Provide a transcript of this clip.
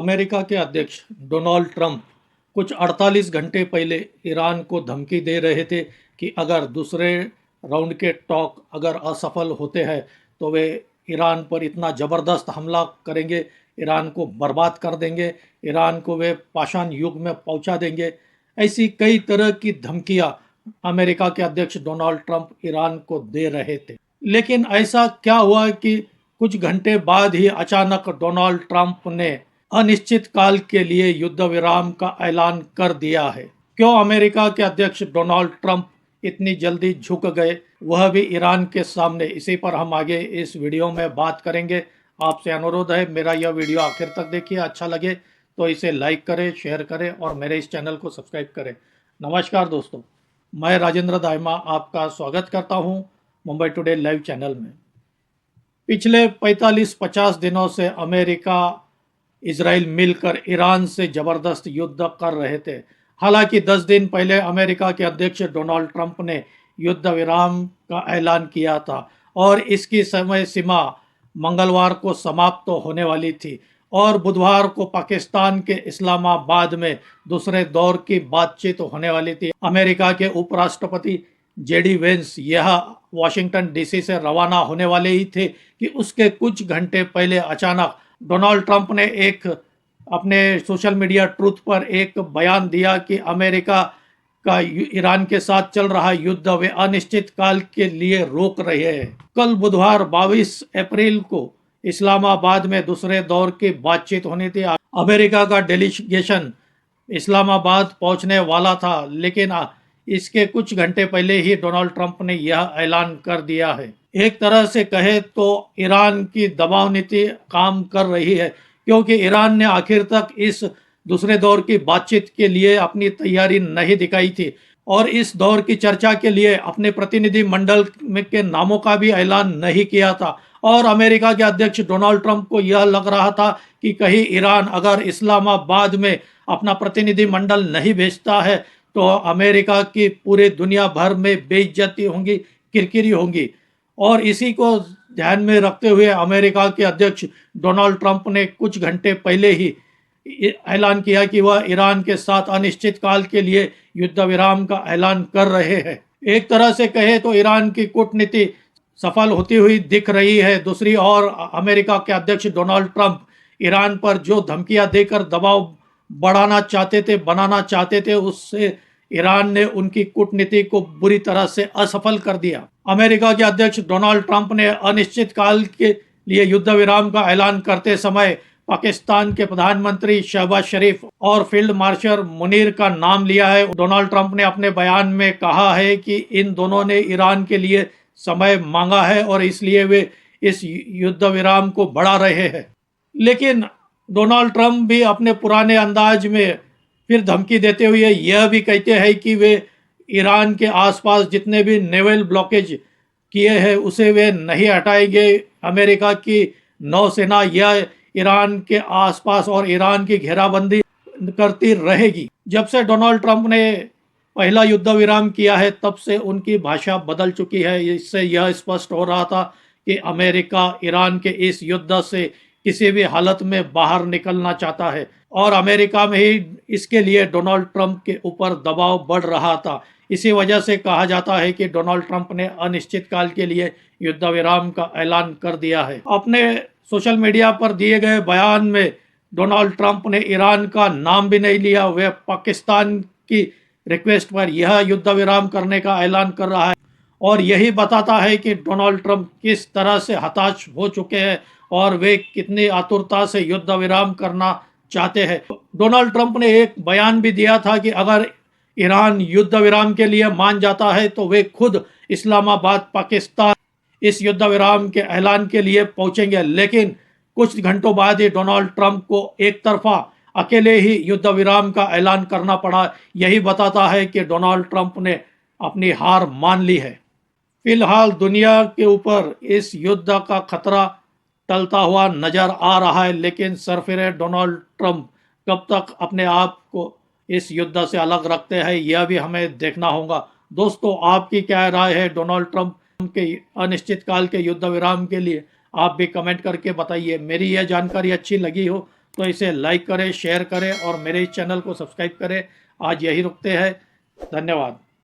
America के अध्यक्ष Donald Trump कुछ 48 घंटे पहले ईरान को धमकी दे रहे थे कि अगर दूसरे राउंड के टॉक अगर असफल होते हैं तो वे ईरान पर इतना ज़बरदस्त हमला करेंगे, ईरान को बर्बाद कर देंगे, ईरान को वे पाषाण युग में पहुंचा देंगे। ऐसी कई तरह की धमकियां अमेरिका के अध्यक्ष डोनाल्ड ट्रंप ईरान को दे रहे थे। लेकिन ऐसा क्या हुआ कि कुछ घंटे बाद ही अचानक डोनाल्ड ट्रंप ने अनिश्चित काल के लिए युद्ध विराम का ऐलान कर दिया है। क्यों अमेरिका के अध्यक्ष डोनाल्ड ट्रंप इतनी जल्दी झुक गए, वह भी ईरान के सामने? इसी पर हम आगे इस वीडियो में बात करेंगे। आपसे अनुरोध है मेरा यह वीडियो आखिर तक देखिए, अच्छा लगे तो इसे लाइक करें, शेयर करें और मेरे इस चैनल को सब्सक्राइब करें। नमस्कार दोस्तों, मैं राजेंद्र दाइमा आपका स्वागत करता हूं मुंबई टुडे लाइव चैनल में। पिछले 45-50 दिनों से अमेरिका इजराइल मिलकर ईरान से ज़बरदस्त युद्ध कर रहे थे। हालांकि 10 दिन पहले अमेरिका के अध्यक्ष डोनाल्ड ट्रंप ने युद्ध विराम का ऐलान किया था और इसकी समय सीमा मंगलवार को समाप्त तो होने वाली थी और बुधवार को पाकिस्तान के इस्लामाबाद में दूसरे दौर की बातचीत होने वाली थी। अमेरिका के उपराष्ट्रपति जेडी वेंस यह वाशिंगटन डीसी से रवाना होने वाले ही थे कि उसके कुछ घंटे पहले अचानक डोनाल्ड ट्रंप ने अपने सोशल मीडिया ट्रूथ पर एक बयान दिया कि अमेरिका का ईरान के साथ चल रहा युद्ध वे अनिश्चित काल के लिए रोक रहे हैं। कल बुधवार 22 अप्रैल को इस्लामाबाद में दूसरे दौर की बातचीत होनी थी। अमेरिका का डेलीगेशन इस्लामाबाद पहुंचने वाला था, लेकिन इसके कुछ घंटे पहले ही डोनाल्ड ट्रंप ने यह ऐलान कर दिया है। एक तरह से कहे तो ईरान की दबाव नीति काम कर रही है, क्योंकि ईरान ने आखिर तक इस दूसरे दौर की बातचीत के लिए अपनी तैयारी नहीं दिखाई थी और इस दौर की चर्चा के लिए अपने प्रतिनिधि मंडल के नामों का भी ऐलान नहीं किया था। और अमेरिका के अध्यक्ष डोनाल्ड ट्रंप को यह लग रहा था कि कहीं ईरान अगर इस्लामाबाद में अपना प्रतिनिधि मंडल नहीं भेजता है तो अमेरिका की पूरी दुनिया भर में बेइज्जती होंगी, किरकिरी होंगी। और इसी को ध्यान में रखते हुए अमेरिका के अध्यक्ष डोनाल्ड ट्रंप ने कुछ घंटे पहले ही ऐलान किया कि वह ईरान के साथ अनिश्चित काल के लिए युद्ध विराम का ऐलान कर रहे हैं। एक तरह से कहे तो ईरान की कूटनीति सफल होती हुई दिख रही है। दूसरी ओर अमेरिका के अध्यक्ष डोनाल्ड ट्रंप ईरान पर जो धमकियां देकर दबाव बनाना चाहते थे, उससे ईरान ने उनकी कूटनीति को बुरी तरह से असफल कर दिया। अमेरिका के अध्यक्ष डोनाल्ड ट्रंप ने अनिश्चित काल के लिए युद्ध विराम का ऐलान करते समय पाकिस्तान के प्रधानमंत्री शहबाज शरीफ और फील्ड मार्शल मुनीर का नाम लिया है। डोनाल्ड ट्रंप ने अपने बयान में कहा है कि इन दोनों ने ईरान के लिए समय मांगा है और इसलिए वे इस युद्ध विराम को बढ़ा रहे हैं। लेकिन डोनाल्ड ट्रंप भी अपने पुराने अंदाज में फिर धमकी देते हुए यह भी कहते हैं कि वे ईरान के आसपास जितने भी नेवल ब्लॉकेज किए हैं उसे वे नहीं हटाएंगे। अमेरिका की नौसेना यह ईरान के आसपास और ईरान की घेराबंदी करती रहेगी। जब से डोनाल्ड ट्रंप ने पहला युद्ध विराम किया है तब से उनकी भाषा बदल चुकी है। इससे यह स्पष्ट हो रहा था कि अमेरिका ईरान के इस युद्ध से किसी भी हालत में बाहर निकलना चाहता है और अमेरिका में ही इसके लिए डोनाल्ड ट्रंप के ऊपर दबाव बढ़ रहा था। इसी वजह से कहा जाता है कि डोनाल्ड ट्रंप ने अनिश्चित काल के लिए युद्ध विराम का ऐलान कर दिया है। अपने सोशल मीडिया पर दिए गए बयान में डोनाल्ड ट्रंप ने ईरान का नाम भी नहीं लिया। वे पाकिस्तान की रिक्वेस्ट पर यह युद्ध विराम करने का ऐलान कर रहा है और यही बताता है कि डोनाल्ड ट्रंप किस तरह से हताश हो चुके हैं और वे कितनी आतुरता से युद्ध विराम करना चाहते हैं। डोनाल्ड ट्रंप ने एक बयान भी दिया था कि अगर ईरान युद्ध विराम के लिए मान जाता है तो वे खुद इस्लामाबाद पाकिस्तान इस युद्ध विराम के ऐलान के लिए पहुंचेंगे। लेकिन कुछ घंटों बाद ही डोनाल्ड ट्रंप को एक तरफा अकेले ही युद्ध विराम का ऐलान करना पड़ा। यही बताता है कि डोनाल्ड ट्रंप ने अपनी हार मान ली है। फिलहाल दुनिया के ऊपर इस युद्ध का खतरा टलता हुआ नजर आ रहा है, लेकिन सरफिरे डोनाल्ड ट्रंप कब तक अपने आप को इस युद्ध से अलग रखते हैं यह भी हमें देखना होगा। दोस्तों, आपकी क्या राय है डोनाल्ड ट्रंप के अनिश्चित काल के युद्ध विराम के लिए? आप भी कमेंट करके बताइए। मेरी यह जानकारी अच्छी लगी हो तो इसे लाइक करें, शेयर करें और मेरे इस चैनल को सब्सक्राइब करें। आज यही रुकते हैं। धन्यवाद।